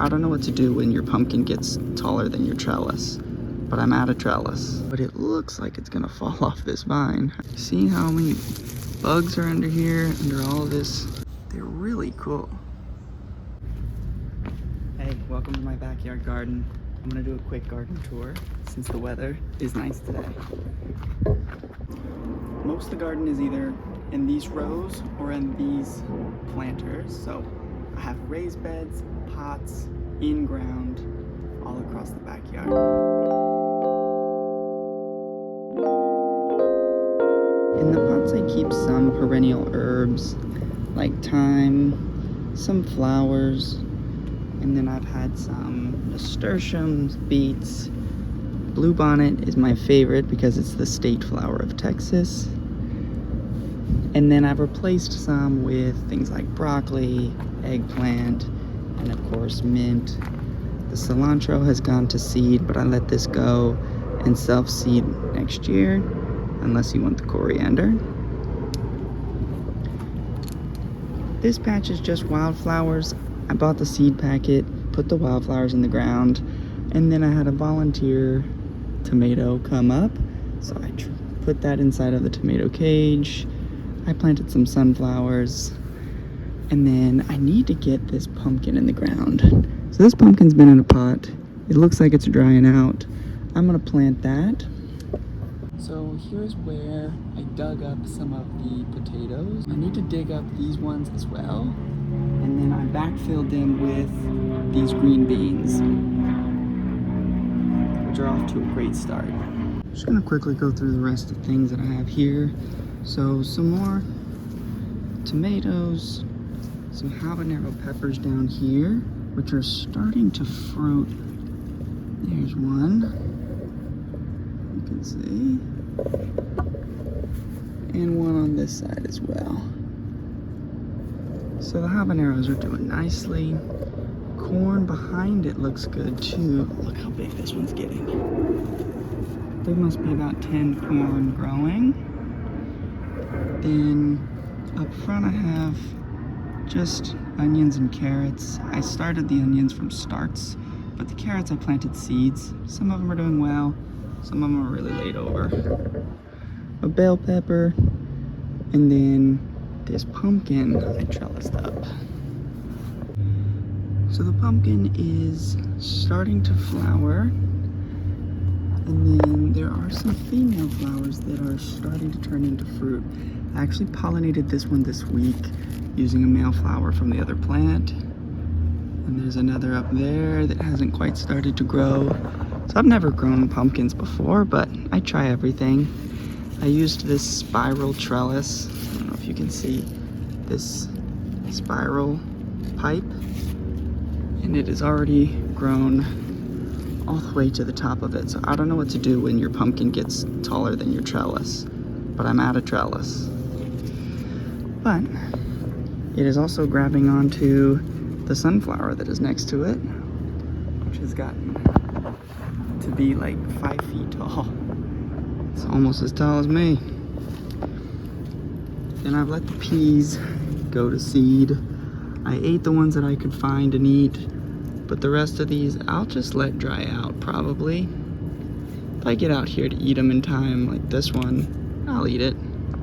I don't know what to do when your pumpkin gets taller than your trellis, but I'm out of trellis. But it looks like it's gonna fall off this vine. See how many bugs are under here, under all of this? They're really cool. Hey, welcome to my backyard garden. I'm gonna do a quick garden tour since the weather is nice today. Most of the garden is either in these rows or in these planters. So I have raised beds, pots, in ground, all across the backyard. In the pots I keep some perennial herbs like thyme, some flowers, and then I've had some nasturtiums, beets. Bluebonnet is my favorite because it's the state flower of Texas. And then I've replaced some with things like broccoli, eggplant, and of course mint. The cilantro has gone to seed, but I let this go and self-seed next year, unless you want the coriander. This patch is just wildflowers. I bought the seed packet, put the wildflowers in the ground, and then I had a volunteer tomato come up, so I put that inside of the tomato cage. I planted some sunflowers, and then I need to get this pumpkin in the ground. So this pumpkin's been in a pot. It looks like it's drying out. I'm gonna plant that. So here's where I dug up some of the potatoes. I need to dig up these ones as well. And then I backfilled them with these green beans, which are off to a great start. I'm just gonna quickly go through the rest of the things that I have here. So some more tomatoes, some habanero peppers down here, which are starting to fruit. There's one, you can see, and one on this side as well. So the habaneros are doing nicely. Corn behind it looks good too. Look how big this one's getting. There must be about 10 corn growing. Then up front I have just onions and carrots. I started the onions from starts, but the carrots I planted seeds. Some of them are doing well, some of them are really late over. A bell pepper, and then this pumpkin I trellised up. So the pumpkin is starting to flower, and then there are some female flowers that are starting to turn into fruit. I actually pollinated this one this week using a male flower from the other plant. And there's another up there that hasn't quite started to grow. So I've never grown pumpkins before, but I try everything. I used this spiral trellis. I don't know if you can see this spiral pipe. And it has already grown all the way to the top of it. So I don't know what to do when your pumpkin gets taller than your trellis, but I'm out of trellis. But it is also grabbing onto the sunflower that is next to it, which has gotten to be like 5 feet tall. It's almost as tall as me. Then I've let the peas go to seed. I ate the ones that I could find and eat, but the rest of these I'll just let dry out probably. If I get out here to eat them in time, like this one, I'll eat it.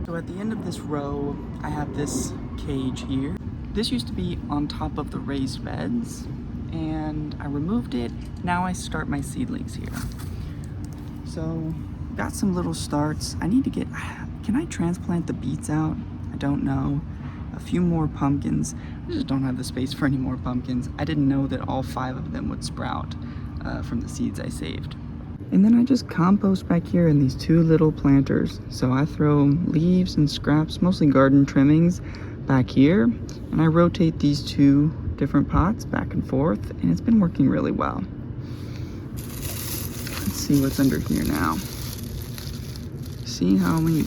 So at the end of this row, I have this cage here. This used to be on top of the raised beds, and I removed it. Now I start my seedlings here. So, got some little starts. I need to get, can I transplant the beets out? I don't know. A few more pumpkins. I just don't have the space for any more pumpkins. I didn't know that all 5 of them would sprout from the seeds I saved. And then I just compost back here in these 2 little planters. So I throw leaves and scraps, mostly garden trimmings, back here. And I rotate these 2 different pots back and forth, and it's been working really well. Let's see what's under here now. See how many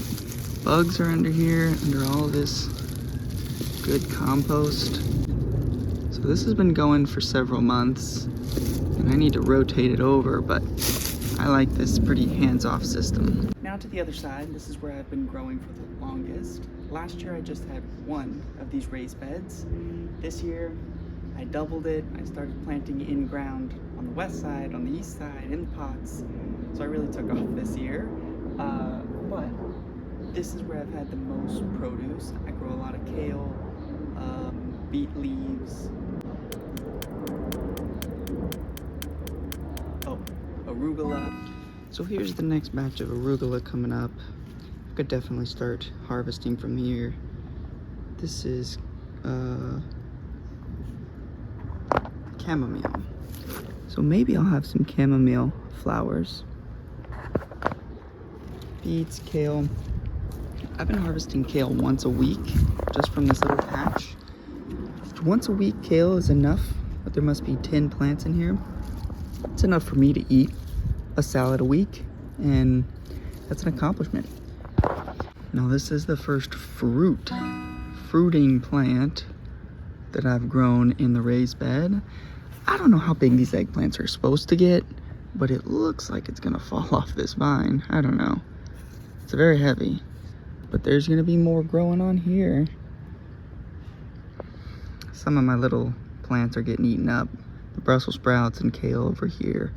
bugs are under here, under all of this good compost. So this has been going for several months, and I need to rotate it over, but I like this pretty hands-off system. Now to the other side, this is where I've been growing for the longest. Last year I just had 1 of these raised beds. This year I I doubled it. I started planting in ground on the west side, on the east side, in pots. So I really took off this year. But this is where I've had the most produce. I grow a lot of kale, beet leaves, arugula. So here's the next batch of arugula coming up. I could definitely start harvesting from here. This is chamomile. So maybe I'll have some chamomile flowers. Beets, kale. I've been harvesting kale once a week, just from this little patch. Once a week kale is enough, but there must be 10 plants in here. It's enough for me to eat a salad a week, and that's an accomplishment. Now this is the first fruiting plant that I've grown in the raised bed. I don't know how big these eggplants are supposed to get, but it looks like it's gonna fall off this vine. I don't know. It's very heavy, but there's gonna be more growing on here. Some of my little plants are getting eaten up. The Brussels sprouts and kale over here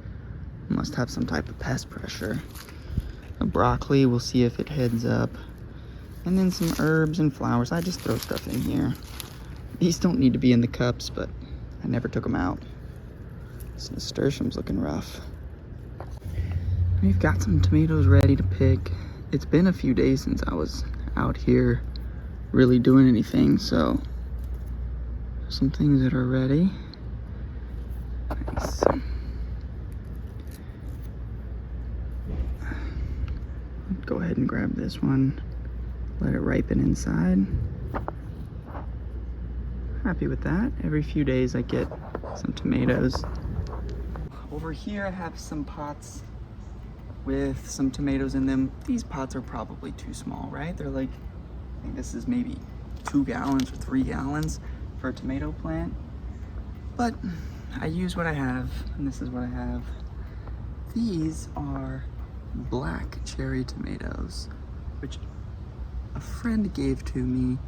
must have some type of pest pressure. The broccoli, we'll see if it heads up. And then some herbs and flowers. I just throw stuff in here. These don't need to be in the cups, but I never took them out. This nasturtium's looking rough. We've got some tomatoes ready to pick. It's been a few days since I was out here really doing anything, so some things that are ready. Nice. Go ahead and grab this one. Let it ripen inside. Happy with that. Every few days I get some tomatoes. Over here I have some pots with some tomatoes in them. These pots are probably too small, right? They're like, I think this is maybe 2 gallons or 3 gallons for a tomato plant. But I use what I have, and this is what I have. These are black cherry tomatoes, which a friend gave to me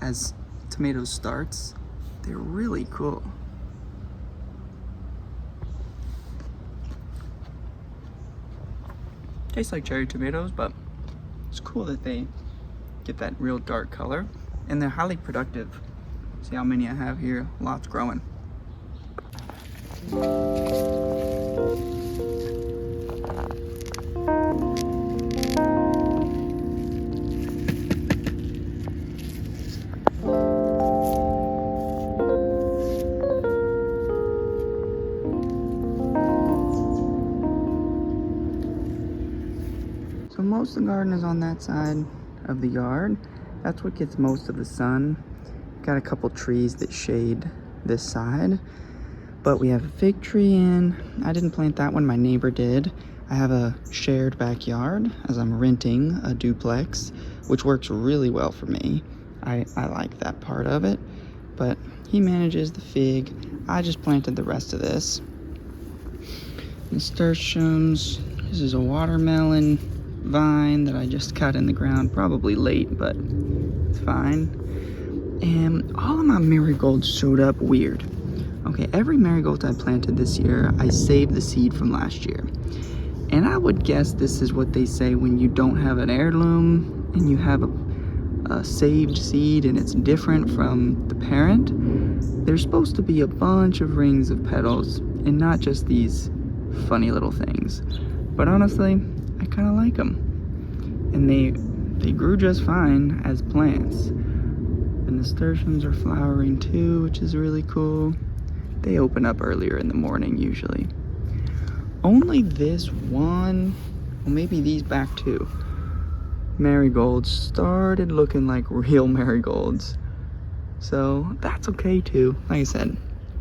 as tomato starts. They're really cool. Tastes like cherry tomatoes, but it's cool that they get that real dark color, and they're highly productive. See how many I have here? Lots growing. So most of the garden is on that side of the yard. That's what gets most of the sun. Got a couple trees that shade this side, but we have a fig tree in. I didn't plant that one, my neighbor did. I have a shared backyard as I'm renting a duplex, which works really well for me. I like that part of it, but he manages the fig. I just planted the rest of this. Nasturtiums. This is a watermelon vine that I just cut in the ground, probably late, but it's fine. And all of my marigolds showed up weird. Okay, every marigold I planted this year, I saved the seed from last year. And I would guess this is what they say when you don't have an heirloom and you have a saved seed and it's different from the parent. There's supposed to be a bunch of rings of petals and not just these funny little things. But honestly, I kind of like them. And they grew just fine as plants. The nasturtiums are flowering too, which is really cool. They open up earlier in the morning usually. Only this one, well maybe these back too, marigolds started looking like real marigolds. So that's okay too. Like I said,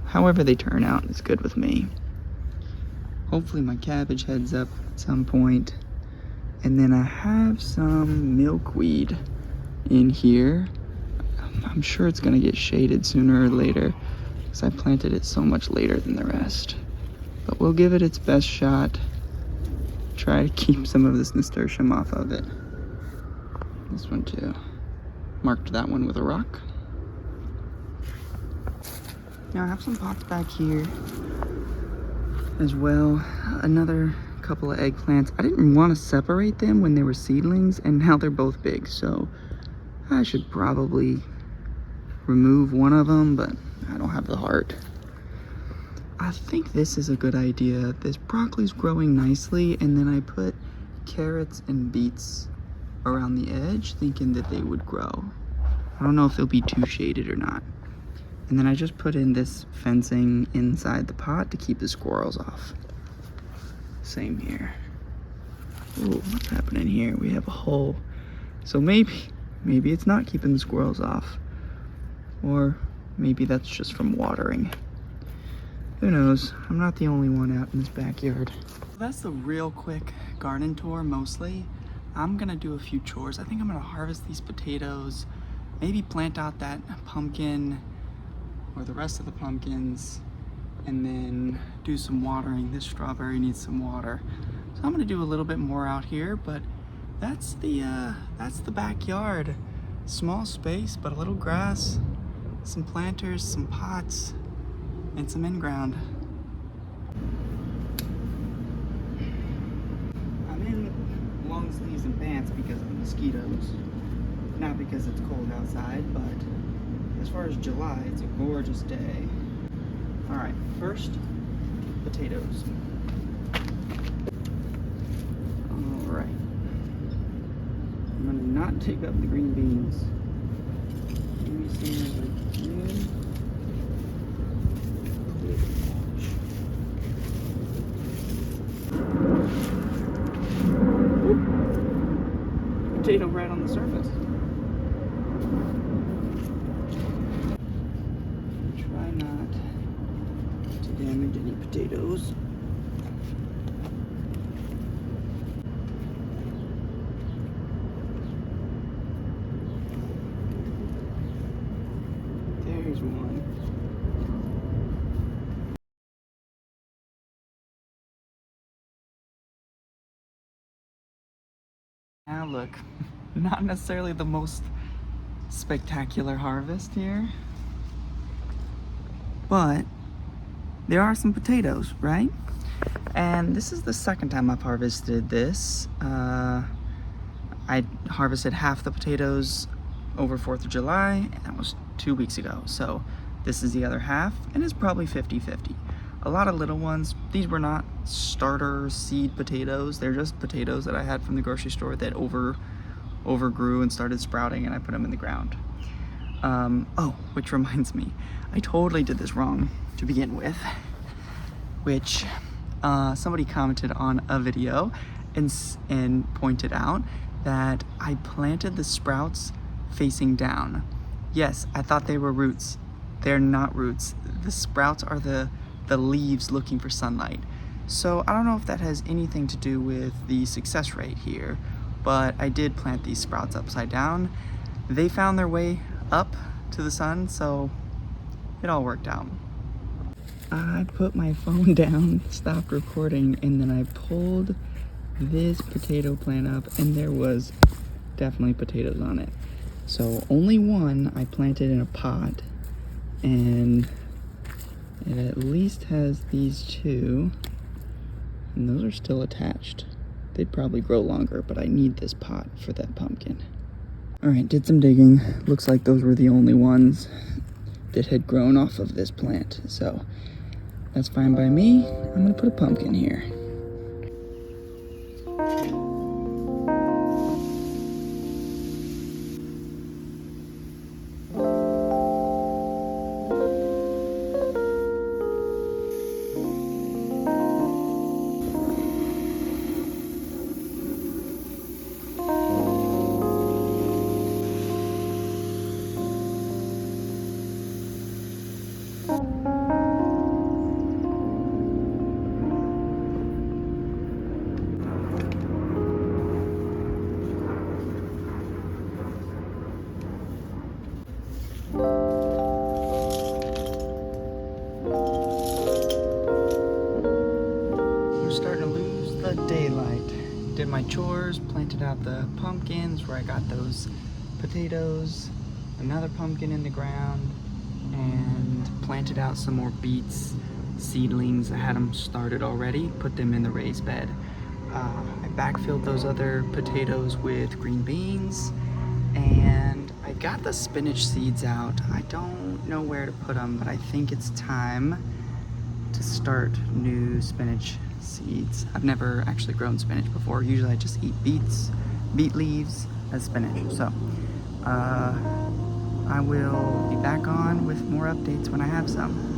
however they turn out is good with me. Hopefully my cabbage heads up at some point. And then I have some milkweed in here. I'm sure it's gonna get shaded sooner or later because I planted it so much later than the rest. But we'll give it its best shot. Try to keep some of this nasturtium off of it. This one too. Marked that one with a rock. Now I have some pots back here as well. Another couple of eggplants. I didn't want to separate them when they were seedlings, and now they're both big, so I should probably remove one of them, but I don't have the heart. I think this is a good idea. This broccoli's growing nicely, and then I put carrots and beets around the edge, thinking that they would grow. I don't know if they'll be too shaded or not. And then I just put in this fencing inside the pot to keep the squirrels off. Same here. Ooh, what's happening here? We have a hole. So maybe it's not keeping the squirrels off. Or maybe that's just from watering. Who knows? I'm not the only one out in this backyard. That's the real quick garden tour mostly. I'm gonna do a few chores. I think I'm gonna harvest these potatoes, maybe plant out that pumpkin or the rest of the pumpkins, and then do some watering. This strawberry needs some water. So I'm gonna do a little bit more out here, but that's the backyard. Small space, but a little grass, some planters, some pots, and some in-ground. I'm in long sleeves and pants because of the mosquitoes. Not because it's cold outside, but as far as July, it's a gorgeous day. All right, first, potatoes. All right. I'm gonna not take up the green beans. Give me some of the green. Potato right on the surface. Try not to damage any potatoes. There's one. Now look, not necessarily the most spectacular harvest here, but there are some potatoes, right? And this is the second time I've harvested this. I harvested half the potatoes over 4th of July, and that was 2 weeks ago. So this is the other half, and it's probably 50-50. A lot of little ones. These were not starter seed potatoes. They're just potatoes that I had from the grocery store that overgrew and started sprouting, and I put them in the ground. Oh, which reminds me, I totally did this wrong to begin with, which somebody commented on a video and pointed out that I planted the sprouts facing down. Yes, I thought they were roots. They're not roots. The sprouts are the leaves looking for sunlight. So I don't know if that has anything to do with the success rate here, but I did plant these sprouts upside down. They found their way up to the sun, so it all worked out. I put my phone down, stopped recording, and then I pulled this potato plant up, and there was definitely potatoes on it. So only one I planted in a pot, and it at least has these two, and those are still attached. They'd probably grow longer, but I need this pot for that pumpkin. All right, did some digging. Looks like those were the only ones that had grown off of this plant. So that's fine by me. I'm gonna put a pumpkin here. Daylight. Did my chores, planted out the pumpkins where I got those potatoes, another pumpkin in the ground, and planted planted out some more beets seedlings. I had them started already, put them in the raised bed. I backfilled those other potatoes with green beans, and I got the spinach seeds out. I don't know where to put them, but I think it's time to start new spinach seeds. I've never actually grown spinach before. Usually I just eat beet leaves as spinach. So I will be back on with more updates when I have some.